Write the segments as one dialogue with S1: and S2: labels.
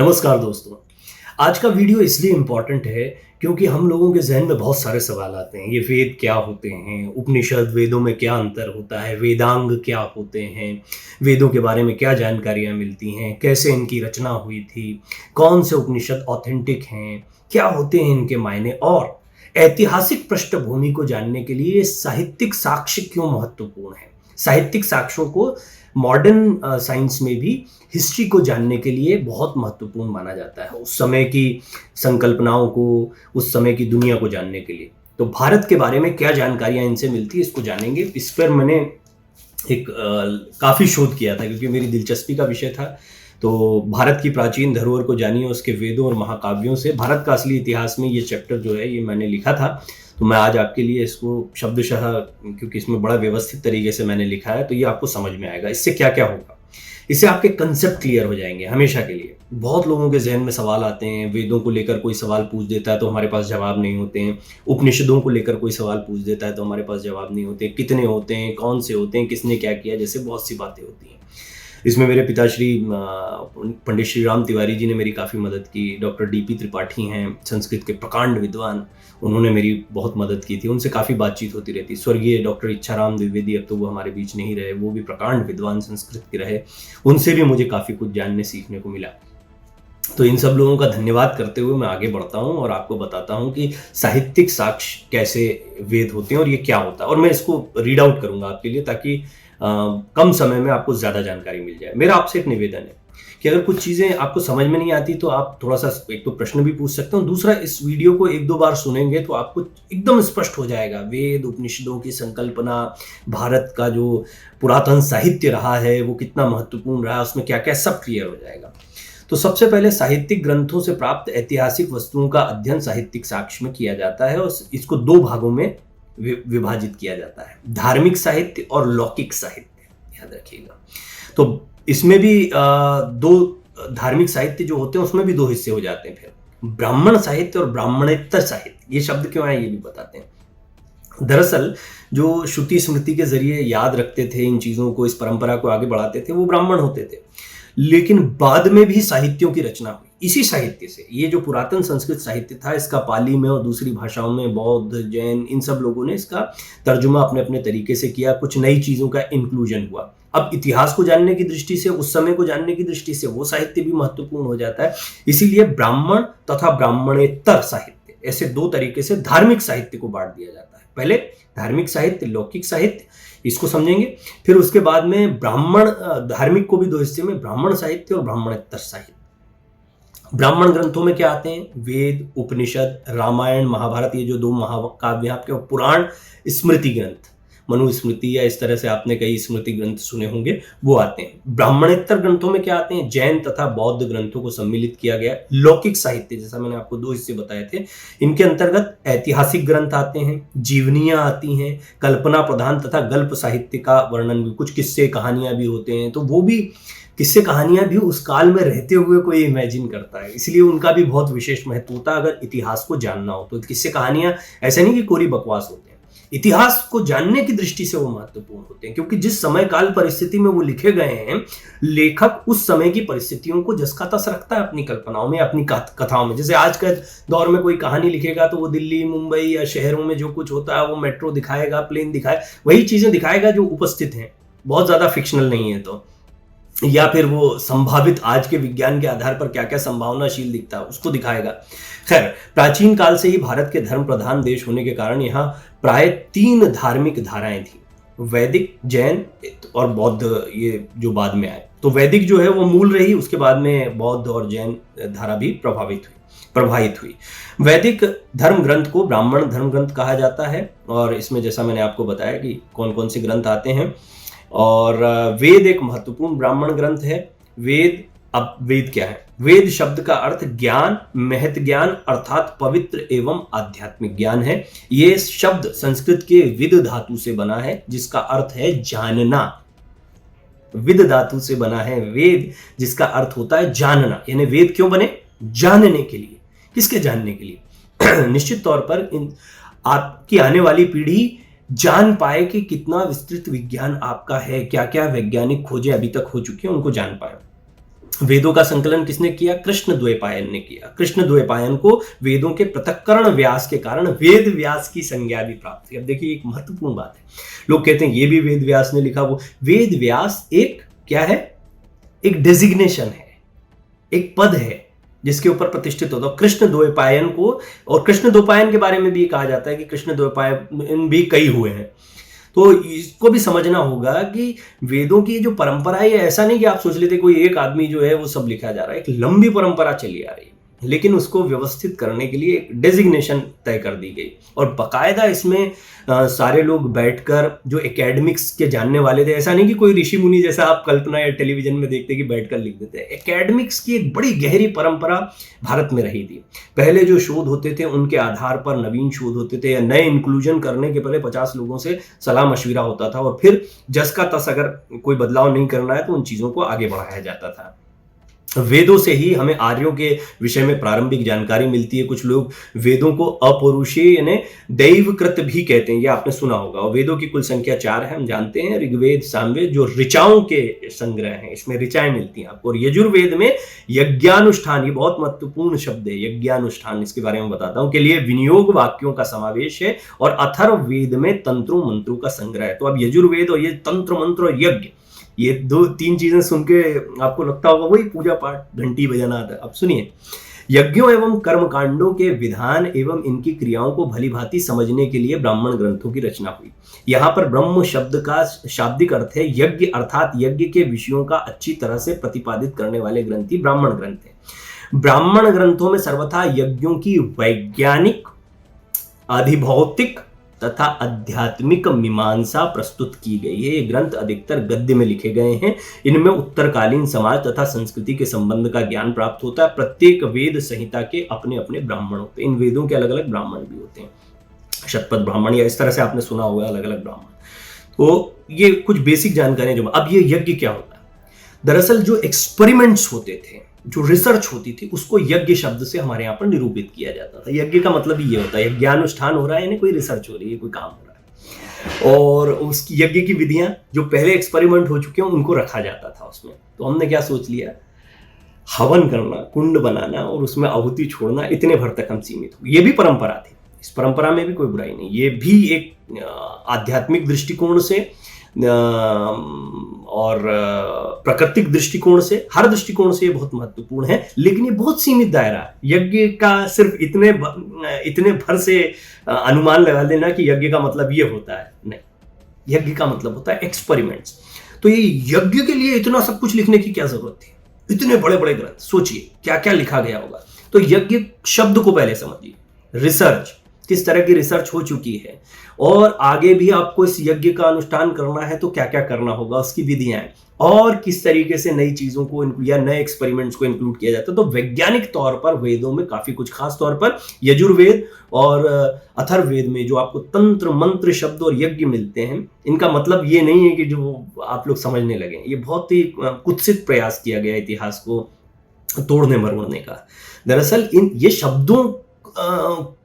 S1: नमस्कार दोस्तों। आज का वीडियो इसलिए इम्पोर्टेंट है क्योंकि हम लोगों के ज़हन में बहुत सारे सवाल आते हैं। ये वेद क्या होते हैं? उपनिषद, वेदों में क्या अंतर होता है? वेदांग क्या होते हैं? वेदों के बारे में क्या जानकारियाँ मिलती हैं? कैसे इनकी रचना हुई थी? कौन से उपनिषद ऑथेंटिक हैं? क्या होते हैं इनके मायने? और ऐतिहासिक पृष्ठभूमि को जानने के लिए साहित्यिक साक्ष्य क्यों महत्वपूर्ण है? साहित्यिक साक्ष्यों को मॉडर्न साइंस में भी हिस्ट्री को जानने के लिए बहुत महत्वपूर्ण माना जाता है, उस समय की संकल्पनाओं को, उस समय की दुनिया को जानने के लिए। तो भारत के बारे में क्या जानकारियाँ इनसे मिलती है, इसको जानेंगे। इस पर मैंने एक काफ़ी शोध किया था क्योंकि मेरी दिलचस्पी का विषय था। तो भारत की प्राचीन धरोहर को जानिए उसके वेदों और महाकाव्यों से। भारत का असली इतिहास में ये चैप्टर जो है ये मैंने लिखा था। तो मैं आज आपके लिए इसको शब्दशः, क्योंकि इसमें बड़ा व्यवस्थित तरीके से मैंने लिखा है, तो ये आपको समझ में आएगा। इससे क्या क्या होगा, इससे आपके कंसेप्ट क्लियर हो जाएंगे हमेशा के लिए। बहुत लोगों के जहन में सवाल आते हैं, वेदों को लेकर कोई सवाल पूछ देता है तो हमारे पास जवाब नहीं होते हैं, उपनिषदों को लेकर कोई सवाल पूछ देता है तो हमारे पास जवाब नहीं होते, कितने होते हैं, कौन से होते हैं, किसने क्या किया, जैसे बहुत सी बातें होती हैं। इसमें मेरे पिताश्री पंडित श्री राम तिवारी जी ने मेरी काफ़ी मदद की। डॉक्टर डीपी त्रिपाठी हैं, संस्कृत के प्रकांड विद्वान, उन्होंने मेरी बहुत मदद की थी। उनसे काफ़ी बातचीत होती रहती। स्वर्गीय डॉक्टर इच्छाराम द्विवेदी, अब तो वो हमारे बीच नहीं रहे, वो भी प्रकांड विद्वान संस्कृत के रहे। उनसे भी मुझे काफ़ी कुछ जानने सीखने को मिला। तो इन सब लोगों का धन्यवाद करते हुए मैं आगे बढ़ता हूँ और आपको बताता हूँ कि साहित्यिक साक्ष्य कैसे वेद होते हैं और ये क्या होता है। और मैं इसको रीड आउट करूँगा आपके लिए ताकि कम समय में आपको ज़्यादा जानकारी मिल जाए। मेरा आपसे एक निवेदन है कि अगर कुछ चीज़ें आपको समझ में नहीं आती तो आप थोड़ा सा एक तो प्रश्न भी पूछ सकते हो। दूसरा, इस वीडियो को एक दो बार सुनेंगे तो आपको एकदम स्पष्ट हो जाएगा वेद उपनिषदों की संकल्पना, भारत का जो पुरातन साहित्य रहा है वो कितना महत्वपूर्ण रहा, उसमें क्या क्या, सब क्लियर हो जाएगा। तो सबसे पहले साहित्यिक ग्रंथों से प्राप्त ऐतिहासिक वस्तुओं का अध्ययन साहित्यिक साक्ष्य में किया जाता है और इसको दो भागों में विभाजित किया जाता है, धार्मिक साहित्य और लौकिक साहित्य, याद रखिएगा। तो इसमें भी दो धार्मिक साहित्य जो होते हैं उसमें भी दो हिस्से हो जाते हैं। फिर ब्राह्मण साहित्य और ब्राह्मणेतर साहित्य, ये शब्द क्यों आए ये भी बताते हैं। दरअसल जो श्रुति स्मृति के जरिए याद रखते थे इन चीजों को, इस परंपरा को आगे बढ़ाते थे, वो ब्राह्मण होते थे। लेकिन बाद में भी साहित्यों की रचना हुई इसी साहित्य से। ये जो पुरातन संस्कृत साहित्य था, इसका पाली में और दूसरी भाषाओं में बौद्ध, जैन, इन सब लोगों ने इसका तर्जुमा अपने अपने तरीके से किया। कुछ नई चीजों का इंक्लूजन हुआ। अब इतिहास को जानने की दृष्टि से, उस समय को जानने की दृष्टि से वो साहित्य भी महत्वपूर्ण हो जाता है। इसीलिए ब्राह्मण तथा ब्राह्मणेतर साहित्य, ऐसे दो तरीके से धार्मिक साहित्य को बांट दिया जाता है। पहले धार्मिक साहित्य, लौकिक साहित्य, इसको समझेंगे। फिर उसके बाद में ब्राह्मण, धार्मिक को भी दो हिस्से में, ब्राह्मण साहित्य और ब्राह्मणेतर साहित्य। ब्राह्मण ग्रंथों में क्या आते हैं? वेद, उपनिषद, रामायण, महाभारत, ये जो दो महाकाव्य आपके, पुराण, स्मृति ग्रंथ, मनुस्मृति या इस तरह से आपने कई स्मृति ग्रंथ सुने होंगे, वो आते हैं। ब्राह्मणेतर ग्रंथों में क्या आते हैं? जैन तथा बौद्ध ग्रंथों को सम्मिलित किया गया। लौकिक साहित्य, जैसा मैंने आपको दो हिस्से बताए थे, इनके अंतर्गत ऐतिहासिक ग्रंथ आते हैं, जीवनियां आती हैं, कल्पना प्रधान तथा गल्प साहित्य का वर्णन भी, कुछ किस्से कहानियां भी होते हैं। तो वो भी किस्से कहानियां भी उस काल में रहते हुए कोई इमेजिन करता है, इसलिए उनका भी बहुत विशेष महत्व होता है अगर इतिहास को जानना हो तो। किस्से कहानियां ऐसे नहीं कि कोरी बकवास होते हैं, इतिहास को जानने की दृष्टि से वो महत्वपूर्ण होते हैं, क्योंकि जिस समय काल परिस्थिति में वो लिखे गए हैं, लेखक उस समय की परिस्थितियों को जस का तस रखता है अपनी कल्पनाओं में, अपनी कथाओं में। जैसे आज के दौर में कोई कहानी लिखेगा तो वो दिल्ली, मुंबई या शहरों में जो कुछ होता है वो मेट्रो दिखाएगा, प्लेन दिखाएगा, वही चीजें दिखाएगा जो उपस्थित हैं, बहुत ज्यादा फिक्शनल नहीं है। तो या फिर वो संभावित आज के विज्ञान के आधार पर क्या क्या संभावनाशील दिखता है उसको दिखाएगा। खैर, प्राचीन काल से ही भारत के धर्म प्रधान देश होने के कारण यहाँ प्राय 3 धार्मिक धाराएं थी, वैदिक, जैन और बौद्ध, ये जो बाद में आए। तो वैदिक जो है वो मूल रही, उसके बाद में बौद्ध और जैन धारा भी प्रभावित हुई। वैदिक धर्म ग्रंथ को ब्राह्मण धर्म ग्रंथ कहा जाता है और इसमें जैसा मैंने आपको बताया कि कौन कौन से ग्रंथ आते हैं। और वेद एक महत्वपूर्ण ब्राह्मण ग्रंथ है। वेद, अब वेद क्या है? वेद शब्द का अर्थ ज्ञान, महत ज्ञान अर्थात पवित्र एवं आध्यात्मिक ज्ञान है। ये शब्द संस्कृत के विद धातु से बना है जिसका अर्थ है जानना। विद धातु से बना है वेद, जिसका अर्थ होता है जानना। यानी वेद क्यों बने? जानने के लिए। किसके जानने के लिए? निश्चित तौर पर आपकी आने वाली पीढ़ी जान पाए कि कितना विस्तृत विज्ञान आपका है, क्या क्या वैज्ञानिक खोजें अभी तक हो चुकी हैं, उनको जान पाए। वेदों का संकलन किसने किया? कृष्ण द्वैपायन ने किया। कृष्ण द्वैपायन को वेदों के पृथक्करण व्यास के कारण वेद व्यास की संज्ञा भी प्राप्त हुई। अब देखिए एक महत्वपूर्ण बात है, लोग कहते हैं ये भी वेद व्यास ने लिखा, वो वेद व्यास एक क्या है? एक डेजिग्नेशन है, एक पद है जिसके ऊपर प्रतिष्ठित होता है। कृष्ण द्वैपायन को, और कृष्ण द्वैपायन के बारे में भी कहा जाता है कि कृष्ण द्वैपायन भी कई हुए हैं। तो इसको भी समझना होगा कि वेदों की जो परंपरा है, ऐसा नहीं कि आप सोच लेते कोई एक आदमी जो है वो सब लिखा जा रहा है। एक लंबी परंपरा चली आ रही है, लेकिन उसको व्यवस्थित करने के लिए एक डेजिग्नेशन तय कर दी गई, और बकायदा इसमें सारे लोग बैठकर जो एकेडमिक्स के जानने वाले थे, ऐसा नहीं कि कोई ऋषि मुनि जैसा आप कल्पना या टेलीविजन में देखते कि बैठकर लिख देते हैं। एकेडमिक्स की एक बड़ी गहरी परंपरा भारत में रही थी। पहले जो शोध होते थे उनके आधार पर नवीन शोध होते थे, या नए इंक्लूजन करने के पहले 50 लोगों से सलाह मशविरा होता था, और फिर जस का तस अगर कोई बदलाव नहीं करना है तो उन चीजों को आगे बढ़ाया जाता था। वेदों से ही हमें आर्यों के विषय में प्रारंभिक जानकारी मिलती है। कुछ लोग वेदों को अपौरुषीय यानी दैवकृत भी कहते हैं, ये आपने सुना होगा। और वेदों की कुल संख्या 4 है, हम जानते हैं। ऋग्वेद, सामवेद जो ऋचाओं के संग्रह हैं, इसमें ऋचाएं मिलती हैं आपको। और यजुर्वेद में यज्ञानुष्ठान, ये बहुत महत्वपूर्ण शब्द है, यज्ञानुष्ठान, इसके बारे में बताता हूं, के लिए विनियोग वाक्यों का समावेश है। और अथर्ववेद में तंत्रों मंत्रों का संग्रह है। तो अब यजुर्वेद और ये तंत्र मंत्र और यज्ञ, ये 2-3 चीजें सुन के आपको लगता होगा वही पूजा पाठ घंटी बजाना आता है। अब सुनिए, यज्ञों एवं कर्मकांडों के विधान एवं इनकी क्रियाओं को भली भांति समझने के लिए ब्राह्मण ग्रंथों की रचना हुई। यहाँ पर ब्रह्म शब्द का शाब्दिक अर्थ है यज्ञ, अर्थात यज्ञ के विषयों का अच्छी तरह से प्रतिपादित करने वाले ग्रंथ ही ब्राह्मण ग्रंथ है। ब्राह्मण ग्रंथों में सर्वथा यज्ञों की वैज्ञानिक, अधिभौतिक तथा आध्यात्मिक मीमांसा प्रस्तुत की गई है। ये ग्रंथ अधिकतर गद्य में लिखे गए हैं। इनमें उत्तरकालीन समाज तथा संस्कृति के संबंध का ज्ञान प्राप्त होता है। प्रत्येक वेद संहिता के अपने अपने ब्राह्मण होते हैं। इन वेदों के अलग अलग ब्राह्मण भी होते हैं, शतपथ ब्राह्मण, या इस तरह से आपने सुना होगा अलग अलग ब्राह्मण। तो ये कुछ बेसिक जानकारी जो। अब ये यज्ञ क्या होता है? दरअसल जो एक्सपेरिमेंट्स होते थे, जो रिसर्च होती थी, उसको यज्ञ शब्द से हमारे यहाँ पर निरूपित किया जाता था। यज्ञ का मतलब ही ये होता है, यज्ञानुष्ठान हो रहा है, यानी कोई रिसर्च हो रही है, कोई काम हो रहा है। और उसकी यज्ञ की विधियां जो पहले एक्सपेरिमेंट हो चुके हैं उनको रखा जाता था उसमें। तो हमने क्या सोच लिया, हवन करना, कुंड बनाना और उसमें आहुति छोड़ना, इतने भर तक हम सीमित हो। ये भी परंपरा थी, इस परंपरा में भी कोई बुराई नहीं। ये भी एक आध्यात्मिक दृष्टिकोण से और प्राकृतिक दृष्टिकोण से, हर दृष्टिकोण से ये बहुत महत्वपूर्ण है। लेकिन ये बहुत सीमित दायरा है। यज्ञ का सिर्फ इतने भर से अनुमान लगा लेना कि यज्ञ का मतलब ये होता है, नहीं। यज्ञ का मतलब होता है एक्सपेरिमेंट्स। तो ये यज्ञ के लिए इतना सब कुछ लिखने की क्या जरूरत थी? इतने बड़े बड़े ग्रंथ, सोचिए क्या क्या लिखा गया होगा। तो यज्ञ शब्द को पहले समझिए, रिसर्च, किस तरह की रिसर्च हो चुकी है, और आगे भी आपको इस यज्ञ का अनुष्ठान करना है तो क्या क्या करना होगा, उसकी विधियां, और किस तरीके से नई चीजों को या नए एक्सपेरिमेंट्स को इंक्लूड किया जाता है। तो वैज्ञानिक तौर पर वेदों में काफी कुछ, खास तौर पर यजुर्वेद और अथर्ववेद में जो आपको तंत्र मंत्र शब्द और यज्ञ मिलते हैं, इनका मतलब ये नहीं है कि जो आप लोग समझने लगे। ये बहुत ही कुत्सित प्रयास किया गया इतिहास को तोड़ने मरोड़ने का। दरअसल ये शब्दों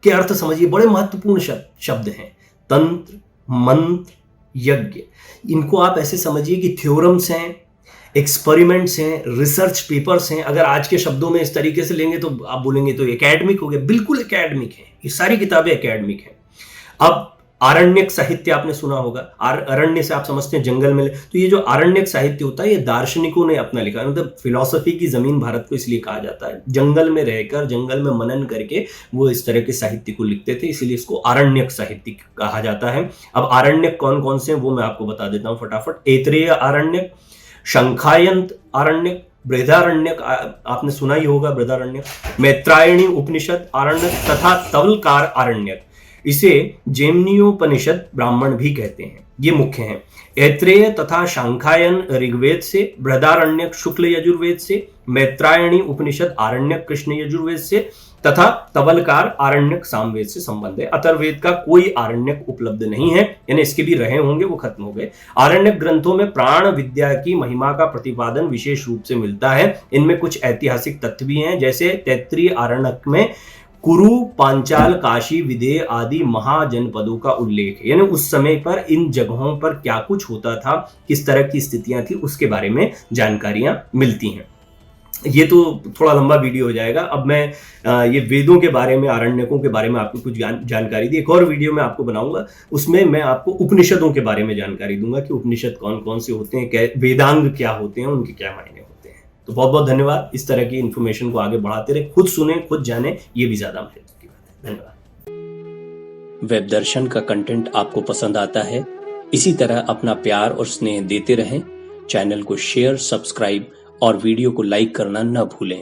S1: के अर्थ समझिए, बड़े महत्वपूर्ण शब्द हैं। तंत्र, मंत्र, यज्ञ, इनको आप ऐसे समझिए कि थ्योरम्स हैं, एक्सपेरिमेंट्स हैं, रिसर्च पेपर्स हैं। अगर आज के शब्दों में इस तरीके से लेंगे तो आप बोलेंगे तो एकेडमिक हो गया। बिल्कुल एकेडमिक है, ये सारी किताबें एकेडमिक हैं। अब आरण्यक साहित्य आपने सुना होगा, अरण्य से आप समझते हैं जंगल में। तो ये जो आरण्यक साहित्य होता है, ये दार्शनिकों ने अपना लिखा, मतलब फिलॉसफी की जमीन भारत को इसलिए कहा जाता है। जंगल में रहकर, जंगल में मनन करके वो इस तरह के साहित्य को लिखते थे, इसलिए इसको आरण्यक साहित्य कहा जाता है। अब आरण्यक कौन कौन से हैं वो मैं आपको बता देता हूं फटाफट। ऐत्रेय आरण्यक, शंखायंत आरण्यक, बृहदारण्यक आपने सुना ही होगा, बृहदारण्यक, मैत्रायणी उपनिषद आरण्यक तथा तवलकार आरण्यक। इसे जैमिनियोपनिषद ब्राह्मण भी कहते हैं। ये मुख्य हैं। ऐत्रेय तथा शांखायन ऋग्वेद से, बृहदारण्यक शुक्ल यजुर्वेद से, मैत्रायणी उपनिषद आरण्यक कृष्ण यजुर्वेद से तथा तवलकार आरण्यक सामवेद से संबंध है। अथर्ववेद का कोई आरण्यक उपलब्ध नहीं है, यानी इसके भी रहे होंगे, वो खत्म हो गए। आरण्यक ग्रंथों में प्राण विद्या की महिमा का प्रतिपादन विशेष रूप से मिलता है। इनमें कुछ ऐतिहासिक तथ्य भी हैं, जैसे तैत्तिरीय आरण्यक में कुरु, पांचाल, काशी, विदेह आदि महाजनपदों का उल्लेख है। यानी उस समय पर इन जगहों पर क्या कुछ होता था, किस तरह की स्थितियां थी, उसके बारे में जानकारियां मिलती हैं। ये तो थोड़ा लंबा वीडियो हो जाएगा। अब मैं ये वेदों के बारे में, आरण्यकों के बारे में आपको कुछ जानकारी दी। एक और वीडियो मैं आपको बनाऊँगा, उसमें मैं आपको उपनिषदों के बारे में जानकारी दूँगा कि उपनिषद कौन-कौन से होते हैं, कै वेदांग क्या होते हैं, उनके क्या मायने होते हैं। तो बहुत-बहुत धन्यवाद। इस तरह की इन्फॉर्मेशन को आगे बढ़ाते रहें, खुद सुनें, खुद जानें, ये भी ज़्यादा महत्व की बात है। धन्यवाद। वेब दर्शन का कंटेंट आपको पसंद आता है? इसी तरह अपना प्यार और स्नेह देते रहें। चैनल को शेयर, सब्सक्राइब और वीडियो को लाइक करना न भूलें।